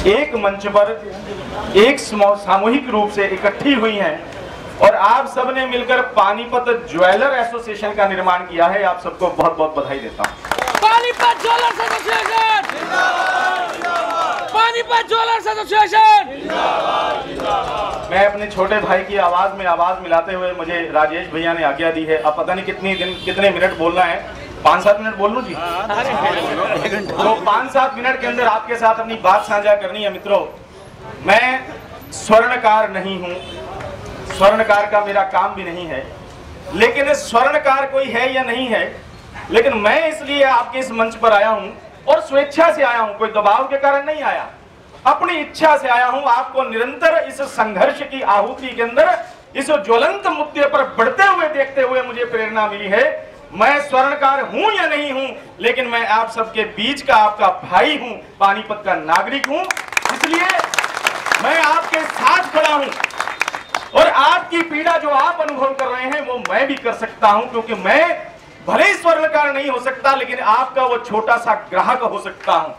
एक मंच पर एक सामूहिक रूप से इकट्ठी हुई हैं और आप सबने मिलकर पानीपत ज्वेलर एसोसिएशन का निर्माण किया है। आप सबको बहुत बहुत बधाई देता हूँ। Panipat jewellers association Panipat jewellers association. मैं अपने छोटे भाई की आवाज में आवाज मिलाते हुए, मुझे राजेश भैया ने आज्ञा दी है, अब पता नहीं कितने मिनट बोलना है, 5-7 मिनट बोल लूं जी? तो 5-7 मिनट के अंदर आपके साथ अपनी बात साझा करनी है। मित्रों, मैं स्वर्णकार नहीं हूं, स्वर्णकार का मेरा काम भी नहीं है, लेकिन स्वर्णकार कोई है या नहीं है, लेकिन मैं इसलिए आपके इस मंच पर आया हूं और स्वेच्छा से आया हूं, कोई दबाव के कारण नहीं आया, अपनी इच्छा से आया हूं। आपको निरंतर इस संघर्ष की आहुति के अंदर इस ज्वलंत मुद्दे पर बढ़ते हुए देखते हुए मुझे प्रेरणा मिली है। मैं स्वर्णकार हूं या नहीं हूं, लेकिन मैं आप सबके बीच का आपका भाई हूं, पानीपत का नागरिक हूं, इसलिए मैं आपके साथ खड़ा हूं और आपकी पीड़ा जो आप अनुभव कर रहे हैं वो मैं भी कर सकता हूं, क्योंकि मैं भले ही स्वर्णकार नहीं हो सकता, लेकिन आपका वो छोटा सा ग्राहक हो सकता हूं,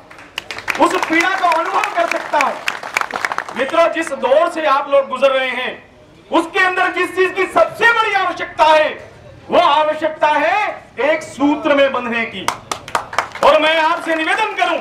उस पीड़ा को अनुभव कर सकता हूं। मित्रों, जिस दौर से आप लोग गुजर रहे हैं उसके अंदर जिस चीज की सबसे बड़ी आवश्यकता है वो आवश्यकता है एक सूत्र में बंधने की। और मैं आपसे निवेदन करूं,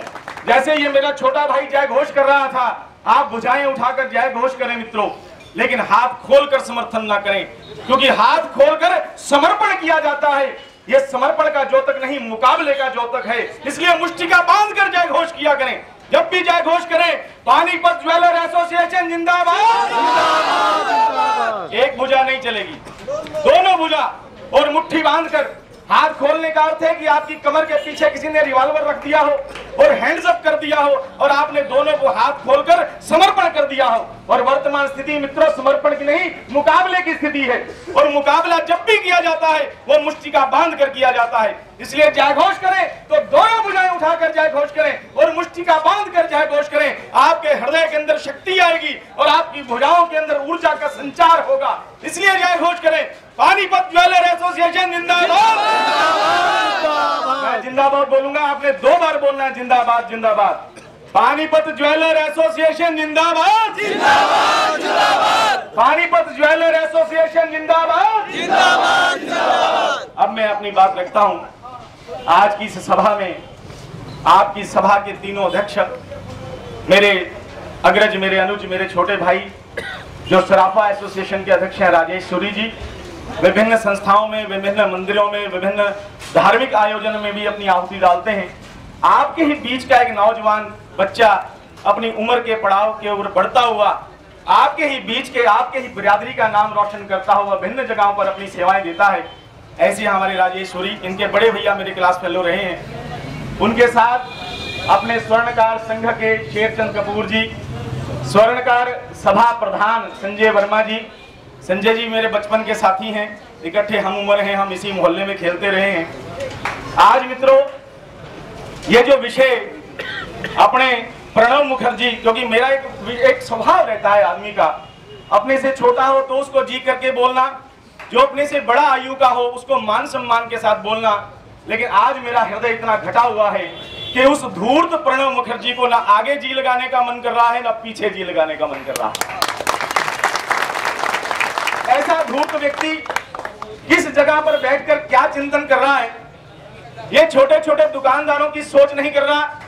जैसे ये मेरा छोटा भाई जय घोष कर रहा था, आप भुजाएं उठाकर जय घोष करें मित्रों, लेकिन हाथ खोलकर समर्थन ना करें, क्योंकि हाथ खोलकर समर्पण किया जाता है, ये समर्पण का द्योतक नहीं, मुकाबले का द्योतक है। इसलिए मुष्टिका बांधकर जय घोष किया करें। जब भी जय घोष करें, पानीपत ज्वेलर एसोसिएशन जिंदाबाद। एक भुजा नहीं चलेगी, दोनों भुजा और मुट्ठी बांधकर। हाथ खोलने का अर्थ है कि आपकी कमर के पीछे किसी ने रिवॉल्वर रख दिया हो और हैंड्स अप कर दिया हो और आपने दोनों को हाथ खोलकर समर्पण कर दिया हो। और वर्तमान स्थिति मित्रों समर्पण की नहीं, मुकाबले की स्थिति है, और मुकाबला जब भी किया जाता है वो मुष्टिका बांध कर किया जाता है। इसलिए जय घोष करें तो दोनों भुजाएं उठाकर जय घोष करें और मुष्टिका बांध कर जय घोष करें। आपके हृदय के अंदर शक्ति आएगी और आपकी भुजाओं के अंदर ऊर्जा का संचार होगा। इसलिए जय घोष करें। पानीपत ज्वेलर एसोसिएशन जिंदाबाद। मैं जिंदाबाद बोलूंगा, आपने 2 बार बोलना है, जिंदाबाद जिंदाबाद। पानीपत ज्वेलर एसोसिएशन जिंदाबाद जिंदाबाद जिंदाबाद। पानीपत ज्वेलर एसोसिएशन जिंदाबाद जिंदाबाद जिंदाबाद। अब मैं अपनी बात रखता हूं। आज की इस सभा में आपकी सभा के तीनों अध्यक्ष, मेरे अग्रज, मेरे अनुज, मेरे छोटे भाई जो सराफा एसोसिएशन के अध्यक्ष हैं राजेश सूरी जी, विभिन्न संस्थाओं में, विभिन्न मंदिरों में, विभिन्न धार्मिक आयोजन में भी अपनी आहुति डालते हैं। आपके ही बीच का एक नौजवान बच्चा अपनी उम्र के पड़ाव के ऊपर बढ़ता हुआ आपके ही बीच के, आपके ही बिरादरी का नाम रोशन करता हुआ भिन्न जगहों पर अपनी सेवाएं देता है। ऐसे हमारे राजेश सूरी, इनके बड़े भैया मेरे क्लास फेलो रहे हैं, उनके साथ अपने स्वर्णकार संघ के शेरचंद कपूर जी, स्वर्णकार सभा प्रधान संजय वर्मा जी। संजय जी मेरे बचपन के साथी हैं, इकट्ठे हम उम्र हैं, हम इसी मोहल्ले में खेलते रहे हैं। आज मित्रों ये जो विषय अपने प्रणव मुखर्जी, क्योंकि मेरा एक स्वभाव रहता है आदमी का, अपने से छोटा हो तो उसको जी करके बोलना, जो अपने से बड़ा आयु का हो उसको मान सम्मान के साथ बोलना, लेकिन आज मेरा हृदय इतना घटा हुआ है कि उस धूर्त प्रणव मुखर्जी को ना आगे जी लगाने का मन कर रहा है, ना पीछे जी लगाने का मन कर रहा है। ऐसा धूर्त व्यक्ति किस जगह पर बैठकर क्या चिंतन कर रहा है, ये छोटे छोटे दुकानदारों की सोच नहीं कर रहा।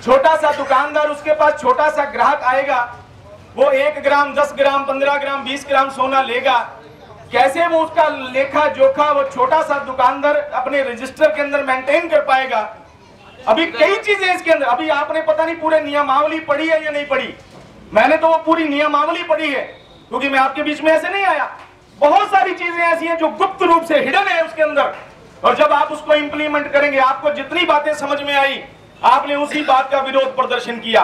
छोटा सा दुकानदार, उसके पास छोटा सा ग्राहक आएगा, वो 1 ग्राम, 10 ग्राम, 15 ग्राम, 20 ग्राम सोना लेगा, कैसे वो उसका लेखा जोखा वो छोटा सा दुकानदार अपने रजिस्टर के अंदर मेंटेन कर पाएगा। अभी कई चीजें इसके अंदर, अभी आपने पता नहीं पूरे नियमावली पढ़ी है या नहीं पढ़ी, मैंने तो वो पूरी नियमावली पढ़ी है, क्योंकि मैं आपके बीच में ऐसे नहीं आया। बहुत सारी चीजें ऐसी हैं जो गुप्त रूप से हिडन है उसके अंदर, और जब आप उसको इंप्लीमेंट करेंगे, आपको जितनी बातें समझ में आई आपने उसी बात का विरोध प्रदर्शन किया।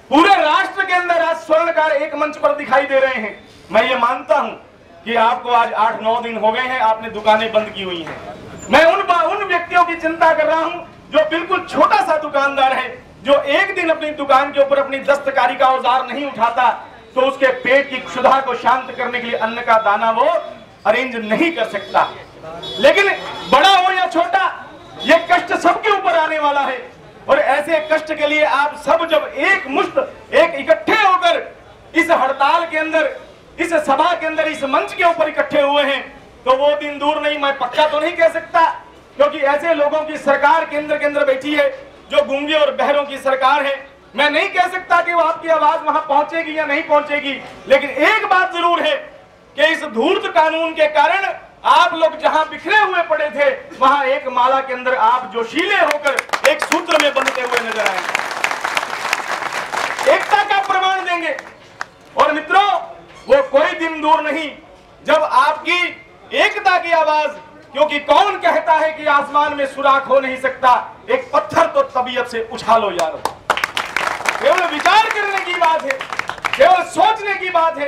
पूरे राष्ट्र के अंदर आज स्वर्णकार एक मंच पर दिखाई दे रहे हैं। मैं ये मानता हूं कि आपको आज 8-9 दिन हो गए हैं, आपने दुकानें बंद की हुई हैं। मैं उन व्यक्तियों की चिंता कर रहा हूं जो बिल्कुल छोटा सा दुकानदार है, जो एक दिन अपनी दुकान के ऊपर अपनी दस्तकारी का औजार नहीं उठाता तो उसके पेट की क्षुधा को शांत करने के लिए अन्न का दाना वो अरेंज नहीं कर सकता। लेकिन बड़ा हो या छोटा, ये कष्ट सबके ऊपर आने वाला है, और ऐसे कष्ट के लिए आप सब जब एक इस सभा के अंदर, इस मंच के ऊपर इकट्ठे हुए हैं, तो वो दिन दूर नहीं, मैं पक्का तो नहीं कह सकता, क्योंकि ऐसे लोगों की सरकार केंद्र के अंदर बैठी है जो गूंगे और बहरों की सरकार है। मैं नहीं कह सकता कि वो आपकी आवाज वहां पहुंचेगी या नहीं पहुंचेगी, लेकिन एक बात जरूर है कि इस धूर्त कानून के कारण आप लोग जहां बिखरे हुए पड़े थे, वहां एक माला के अंदर आप जोशीले होकर एक सूत्र में बंधते हुए नजर आएंगे, एकता का प्रमाण देंगे। और मित्रों, वो कोई दिन दूर नहीं जब आपकी एकता की आवाज, क्योंकि कौन कहता है कि आसमान में सुराख हो नहीं सकता, एक पत्थर तो तबीयत से उछालो यारो। केवल विचार करने की बात है, केवल सोचने की बात है,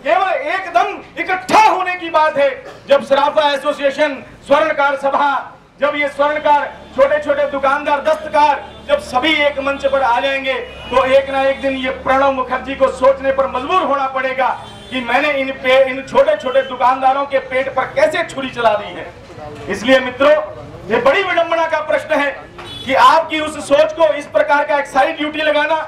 केवल एकदम इकट्ठा होने की बात है। जब सराफा एसोसिएशन, स्वर्णकार सभा, जब ये स्वर्णकार, छोटे छोटे दुकानदार, दस्तकार, जब सभी एक मंच पर आ जाएंगे, तो एक ना एक दिन ये प्रणब मुखर्जी को सोचने पर मजबूर होना पड़ेगा कि मैंने इन छोटे छोटे दुकानदारों के पेट पर कैसे छुरी चला दी है। इसलिए मित्रों, ये बड़ी विडंबना का प्रश्न है कि आपकी उस सोच को, इस प्रकार का एक्साइज ड्यूटी लगाना,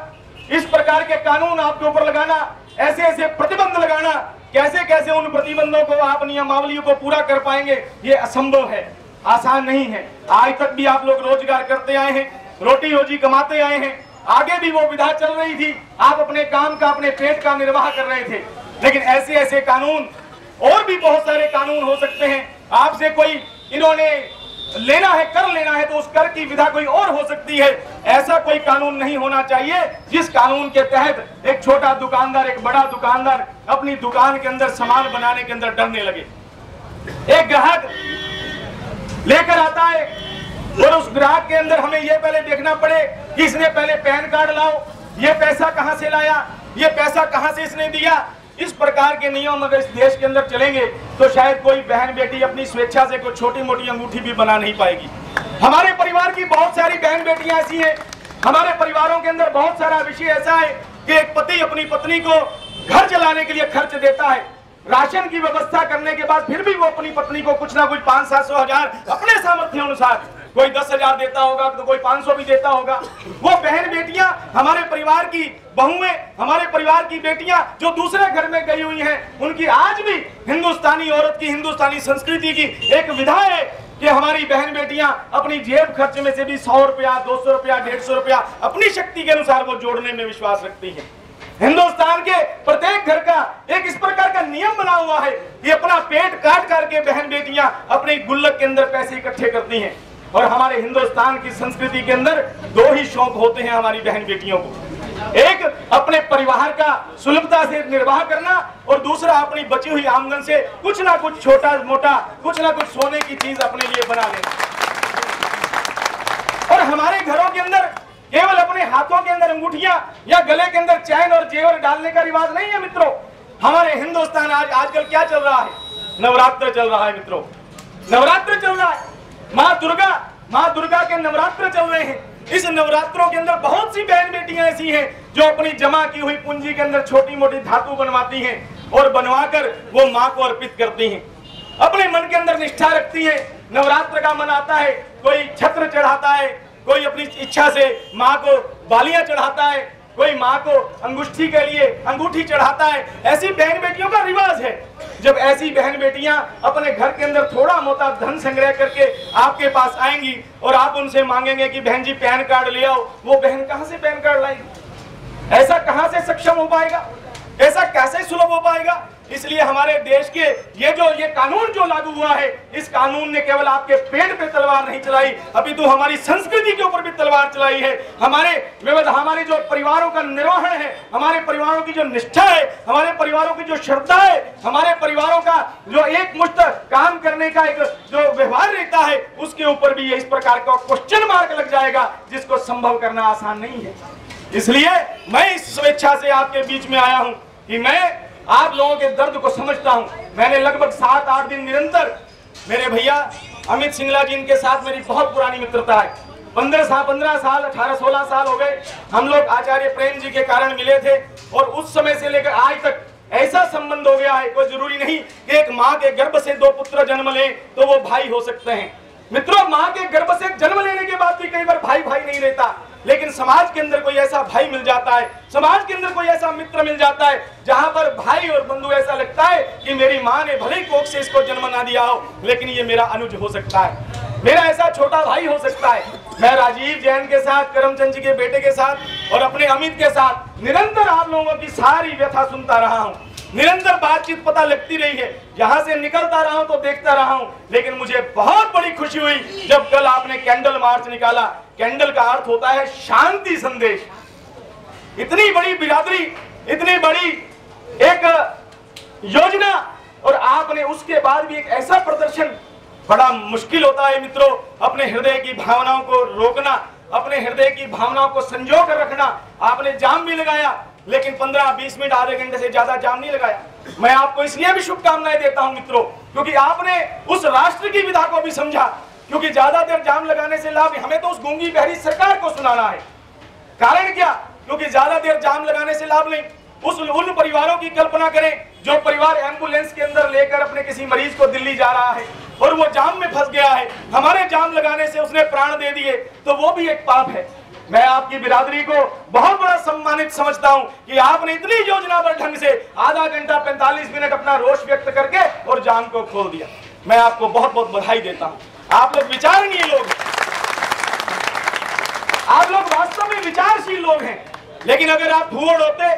इस प्रकार के कानून आपके ऊपर लगाना, ऐसे ऐसे प्रतिबंध लगाना, कैसे कैसे उन प्रतिबंधों को आप, नियमावलियों को पूरा कर पाएंगे, ये असंभव है, आसान नहीं है। आज तक भी आप लोग रोजगार करते आए हैं, रोटी रोजी कमाते आए हैं, आगे भी वो विधा चल रही थी, आप अपने काम का, अपने पेट का निर्वाह कर रहे थे। लेकिन ऐसे ऐसे कानून, और भी बहुत सारे कानून हो सकते हैं, आपसे कोई इन्होंने लेना है, कर लेना है, तो उस कर की विधा कोई और हो सकती है। ऐसा कोई कानून नहीं होना चाहिए जिस कानून के तहत एक छोटा दुकानदार, एक बड़ा दुकानदार अपनी दुकान के अंदर सामान बनाने के अंदर डरने लगे। एक ग्राहक लेकर आता है और उस ग्राहक के अंदर हमें यह पहले देखना पड़े कि इसने पहले पैन कार्ड लाओ, ये पैसा कहां से लाया, ये पैसा कहां से इसने दिया। इस प्रकार के नियम अगर इस देश के अंदर चलेंगे तो शायद कोई बहन बेटी अपनी स्वेच्छा से कोई छोटी मोटी अंगूठी भी बना नहीं पाएगी। हमारे परिवार की बहुत सारी बहन बेटियां ऐसी हैं, हमारे परिवारों के अंदर बहुत सारा विषय ऐसा है कि एक पति अपनी पत्नी को घर चलाने के लिए खर्च देता है, राशन की व्यवस्था करने के बाद फिर भी वो अपनी पत्नी को कुछ ना कुछ 500-700 हजार अपने सामर्थ्य अनुसार, कोई 10,000 देता होगा तो कोई 500 भी देता होगा। वो बहन बेटियां, हमारे परिवार की बहुएं, हमारे परिवार की बेटियां जो दूसरे घर में गई हुई हैं, उनकी आज भी हिंदुस्तानी औरत की, हिंदुस्तानी संस्कृति की एक विधा है कि हमारी बहन बेटियां अपनी जेब खर्च में से भी 100 रुपया, 200 रुपया, 150 रुपया अपनी शक्ति के अनुसार वो जोड़ने में विश्वास रखती है। हिंदुस्तान के प्रत्येक घर का एक इस प्रकार का नियम बना हुआ है कि अपना पेट काट करके बहन बेटियां अपने गुल्लक के अंदर पैसे इकट्ठे करती हैं। और हमारे हिंदुस्तान की संस्कृति के अंदर दो ही शौक होते हैं हमारी बहन बेटियों को, एक अपने परिवार का सुलभता से निर्वाह करना, और दूसरा अपनी बची हुई आमदन से कुछ ना कुछ छोटा मोटा, कुछ ना कुछ सोने की चीज अपने लिए बना लेना। और हमारे घरों के अंदर केवल अपने हाथों के अंदर अंगूठियां या गले के अंदर चैन और जेवर डालने का रिवाज नहीं है मित्रों। हमारे हिंदुस्तान आजकल क्या चल रहा है, नवरात्र चल रहा है मित्रों, नवरात्र चल रहा है, माँ दुर्गा के नवरात्र चल रहे हैं। इस नवरात्रों के अंदर बहुत सी बहन बेटियां ऐसी हैं जो अपनी जमा की हुई पूंजी के अंदर छोटी मोटी धातु बनवाती हैं और बनवाकर वो माँ को अर्पित करती हैं, अपने मन के अंदर निष्ठा रखती हैं। नवरात्र का मन आता है, कोई छत्र चढ़ाता है, कोई अपनी इच्छा से माँ को बालियां चढ़ाता है, कोई माँ को अंगूठी के लिए अंगूठी चढ़ाता है। ऐसी बहन बेटियों का रिवाज है। जब ऐसी बहन बेटियां अपने घर के अंदर थोड़ा मोटा धन संग्रह करके आपके पास आएंगी और आप उनसे मांगेंगे कि बहन जी पैन कार्ड ले आओ, वो बहन कहां से पैन कार्ड लाएगी, ऐसा कहां से सक्षम हो पाएगा, ऐसा कैसे सुलभ हो पाएगा। इसलिए हमारे देश के ये कानून जो लागू हुआ है, इस कानून ने केवल आपके पेट पे तलवार नहीं चलाई, अभी तो हमारी संस्कृति के ऊपर भी तलवार चलाई है। हमारे जो परिवारों का निर्वहन है, हमारे परिवारों की जो निष्ठा है, हमारे परिवारों की जो श्रद्धा है, हमारे परिवारों का जो एक मुश्त काम करने का एक जो व्यवहार रहता है, उसके ऊपर भी इस प्रकार का क्वेश्चन मार्क लग जाएगा, जिसको संभव करना आसान नहीं है। इसलिए मैं इस स्वेच्छा से आपके बीच में आया हूं कि मैं आप लोगों के दर्द को समझता हूं। मैंने लगभग 7-8 दिन निरंतर मेरे भैया अमित सिंगला जी इनके साथ मेरी बहुत पुरानी मित्रता है। 15 साल 18-16 साल हो गए हम लोग आचार्य प्रेम जी के कारण मिले थे, और उस समय से लेकर आज तक ऐसा संबंध हो गया है, कोई जरूरी नहीं कि एक माँ के गर्भ से 2 पुत्र जन्म लें तो वो भाई हो सकते हैं। मित्रों, मां के गर्भ से जन्म लेने के बाद भी कई बार भाई भाई नहीं रहता, लेकिन समाज के अंदर कोई ऐसा भाई मिल जाता है, समाज के अंदर कोई ऐसा मित्र मिल जाता है जहां पर भाई और बंधु ऐसा लगता है कि मेरी मां ने भले ही कोख से इसको जन्म ना दिया हो, लेकिन ये मेरा अनुज हो सकता है, मेरा ऐसा छोटा भाई हो सकता है। मैं राजीव जैन के साथ, करमचंद जी के बेटे के साथ और अपने अमित के साथ निरंतर आप लोगों की सारी व्यथा सुनता रहा हूं, निरंतर बातचीत पता लगती रही है, यहां से निकलता रहा हूं तो देखता रहा हूं, लेकिन मुझे बहुत बड़ी खुशी हुई जब कल आपने कैंडल मार्च निकाला। कैंडल का अर्थ होता है शांति संदेश। इतनी बड़ी बिरादरी, इतनी बड़ी एक योजना, और आपने उसके बाद भी एक ऐसा प्रदर्शन। बड़ा मुश्किल होता है मित्रों अपने हृदय की भावनाओं को रोकना, अपने हृदय की भावनाओं को संजो कर रखना। आपने जाम भी लगाया, लेकिन 15-20 मिनट, आधे घंटे से ज्यादा जाम नहीं लगाया। मैं आपको इसलिए भी शुभकामनाएं देता हूं मित्रों, क्योंकि आपने उस राष्ट्र की विधा को भी समझा, क्योंकि ज्यादा देर जाम लगाने से लाभ हमें तो उस गूंगी बहरी सरकार को सुनाना है। कारण क्या? क्योंकि ज्यादा देर जाम लगाने से लाभ नहीं। उन परिवारों की कल्पना करें जो परिवार एम्बुलेंस के अंदर लेकर अपने किसी मरीज को दिल्ली जा रहा है और वो जाम में फंस गया है, हमारे जाम लगाने से उसने प्राण दे दिए, तो वो भी एक पाप है। मैं आपकी बिरादरी को बहुत बड़ा सम्मानित समझता हूं कि आपने इतनी योजनाबद्ध ढंग से आधा घंटा 45 मिनट अपना रोष व्यक्त करके और जाम को खोल दिया। मैं आपको बहुत बहुत बधाई देता हूं। आप लोग विचारणीय लोग, आप लोग वास्तव में विचारशील लोग हैं। लेकिन अगर आप भूड़ होते,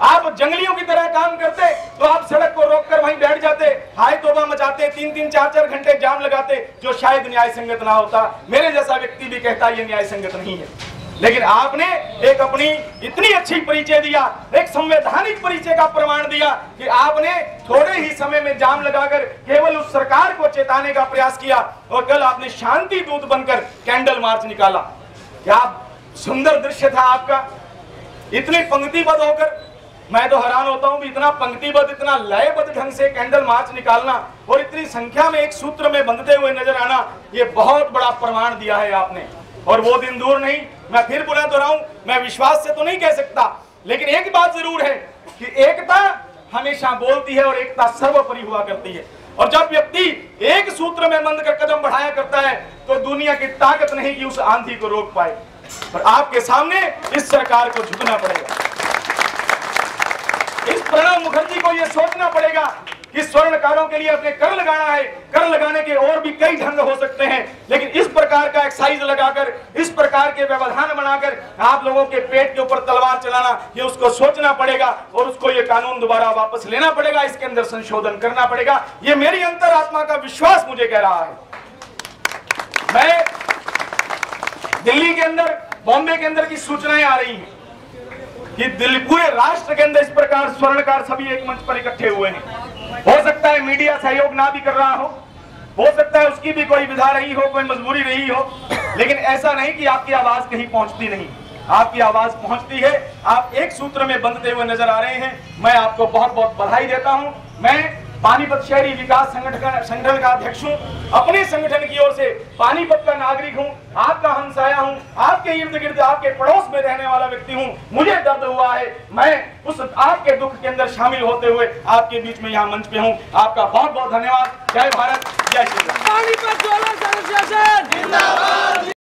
आप जंगलियों की तरह काम करते, तो आप सड़क को रोककर वहीं बैठ जाते, हाय तौबा मचाते, 3-3, 4-4 घंटे जाम लगाते, जो शायद न्याय संगत ना होता। मेरे जैसा व्यक्ति भी कहता ये न्याय संगत नहीं है। लेकिन आपने एक अपनी इतनी अच्छी परिचय दिया, एक संवैधानिक परिचय का प्रमाण दिया कि आपने थोड़े ही समय में जाम लगाकर केवल उस सरकार को चेताने का प्रयास किया, और कल आपने शांति दूत बनकर कैंडल मार्च निकाला। क्या सुंदर दृश्य था आपका, इतनी पंक्तिबद्ध होकर। मैं तो हैरान होता हूं भी इतना पंक्तिबद्ध, इतना लयबद्ध ढंग से कैंडल मार्च निकालना और इतनी संख्या में एक सूत्र में बंधते हुए नजर आना, ये बहुत बड़ा प्रमाण दिया है आपने। और वो दिन दूर नहीं, मैं फिर बुला तो रहा हूं, मैं विश्वास से तो नहीं कह सकता, लेकिन एक बात जरूर है कि एकता हमेशा बोलती है और एकता सर्वोपरि हुआ करती है। और जब व्यक्ति एक सूत्र में बंध कर कदम बढ़ाया करता है तो दुनिया की ताकत नहीं कि उस आंधी को रोक पाए। पर आपके सामने इस सरकार को झुकना पड़ेगा, इस प्रणब मुखर्जी को यह सोचना पड़ेगा कि स्वर्णकारों के लिए अपने कर लगाना है। कर लगाने के और भी कई ढंग हो सकते हैं, लेकिन इस प्रकार का एक्साइज लगाकर, इस प्रकार के व्यवधान बनाकर आप लोगों के पेट के ऊपर तलवार चलाना, ये उसको सोचना पड़ेगा और उसको ये कानून दोबारा वापस लेना पड़ेगा, इसके अंदर संशोधन करना पड़ेगा। ये मेरी अंतरात्मा का विश्वास मुझे कह रहा है। मैं दिल्ली के अंदर, बॉम्बे के अंदर की सूचनाएं आ रही हैं कि दिल्ली, पूरे राष्ट्र के अंदर इस प्रकार स्वर्णकार सभी एक मंच पर इकट्ठे हुए हैं। हो सकता है मीडिया सहयोग ना भी कर रहा हो सकता है उसकी भी कोई विधा रही हो, कोई मजबूरी रही हो, लेकिन ऐसा नहीं कि आपकी आवाज कहीं पहुंचती नहीं। आपकी आवाज पहुंचती है, आप एक सूत्र में बंधते हुए नजर आ रहे हैं। मैं आपको बहुत बहुत बधाई देता हूं। मैं पानीपत शहरी विकास संगठन का अध्यक्ष हूं, अपने संगठन की ओर से पानीपत का नागरिक हूं, आपका हमसाया हूं, आपके इर्द गिर्द, आपके पड़ोस में रहने वाला व्यक्ति हूं। मुझे दर्द हुआ है, मैं उस आपके दुख के अंदर शामिल होते हुए आपके बीच में यहाँ मंच पे हूं। आपका बहुत बहुत धन्यवाद। जय भारत, जय श्री राम। पानीपत ज्वेलर्स एसोसिएशन जिंदाबाद।